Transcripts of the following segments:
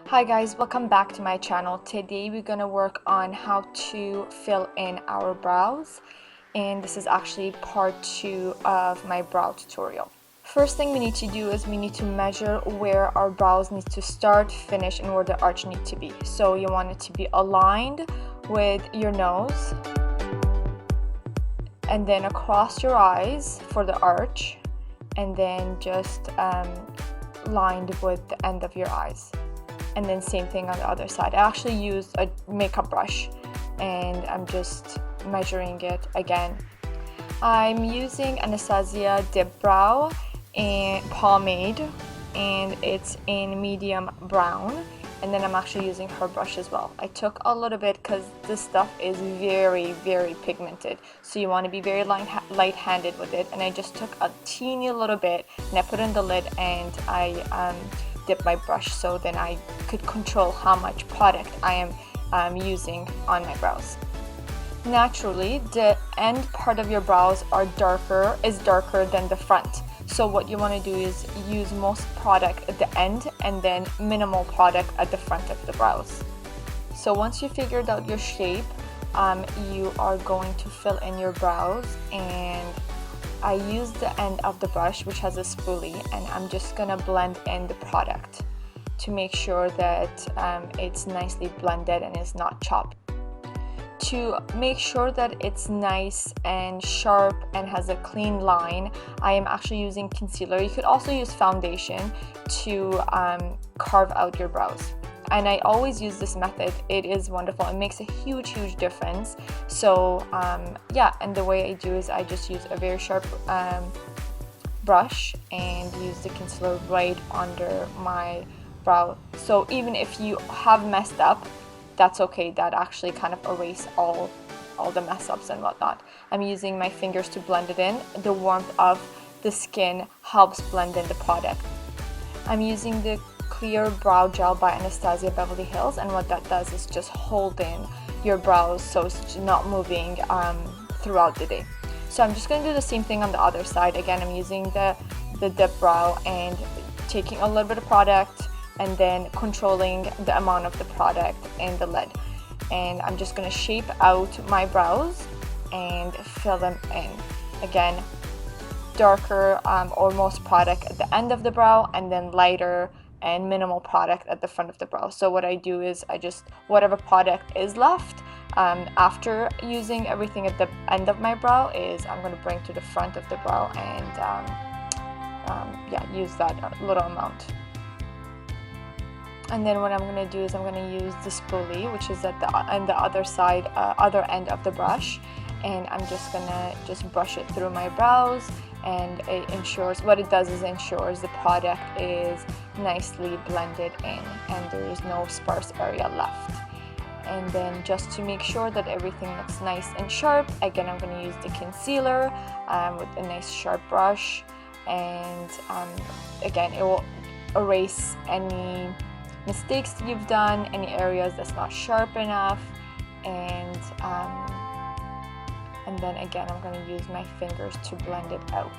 Hi guys, welcome back to my channel. Today we're gonna work on how to fill in our brows, and this is actually part 2 of my brow tutorial. First thing we need to do is we need to measure where our brows need to start, finish, and where the arch need to be. So you want it to be aligned with your nose and then across your eyes for the arch, and then just lined with the end of your eyes. And then same thing on the other side. I actually used a makeup brush and I'm just measuring it again. I'm using Anastasia Dip Brow and pomade, and it's in medium brown, and then I'm actually using her brush as well. I took a little bit because this stuff is very pigmented, so you want to be very light-handed with it, and I just took a teeny little bit and I put in the lid and I dip my brush so then I could control how much product I am using on my brows. Naturally, the end part of your brows is darker than the front. So what you want to do is use most product at the end and then minimal product at the front of the brows. So once you figured out your shape, you are going to fill in your brows, and I use the end of the brush, which has a spoolie, and I'm just gonna blend in the product to make sure that it's nicely blended and is not chopped. To make sure that it's nice and sharp and has a clean line, I am actually using concealer. You could also use foundation to carve out your brows. And I always use this method. It is wonderful. It makes a huge difference. So yeah, and the way I do is I just use a very sharp brush and use the concealer right under my brow. So even if you have messed up, that's okay. That actually kind of erase all the mess ups and whatnot. I'm using my fingers to blend it in. The warmth of the skin helps blend in the product. I'm using the clear brow gel by Anastasia Beverly Hills, and what that does is just hold in your brows so it's not moving throughout the day. So I'm just going to do the same thing on the other side. Again, I'm using the dip brow and taking a little bit of product and then controlling the amount of the product in the lid, and I'm just going to shape out my brows and fill them in. Again, darker or most product at the end of the brow, and then lighter and minimal product at the front of the brow. So what I do is I just, whatever product is left after using everything at the end of my brow, is I'm going to bring to the front of the brow and yeah, use that little amount. And then what I'm going to do is I'm going to use the spoolie, which is at the other side, other end of the brush, and I'm just going to brush it through my brows, and it ensures, what it does is ensures the product is nicely blended in and there is no sparse area left. And then just to make sure that everything looks nice and sharp, again I'm going to use the concealer with a nice sharp brush, and again it will erase any mistakes that you've done, any areas that's not sharp enough, and then again I'm going to use my fingers to blend it out.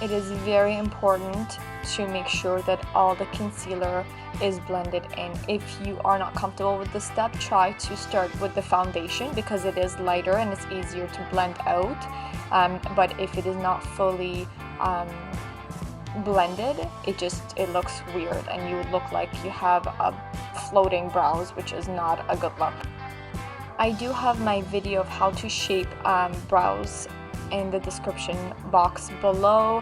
It is very important to make sure that all the concealer is blended in. If you are not comfortable with this step, try to start with the foundation because it is lighter and it's easier to blend out, but if it is not fully blended, it looks weird and you would look like you have a floating brows, which is not a good look. I do have my video of how to shape brows in the description box below,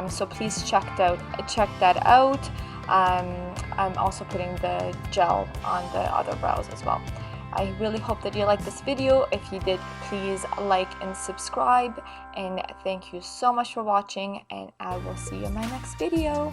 so please check that out. I'm also putting the gel on the other brows as well. I really hope that you liked this video. If you did, please like and subscribe, and thank you so much for watching, and I will see you in my next video.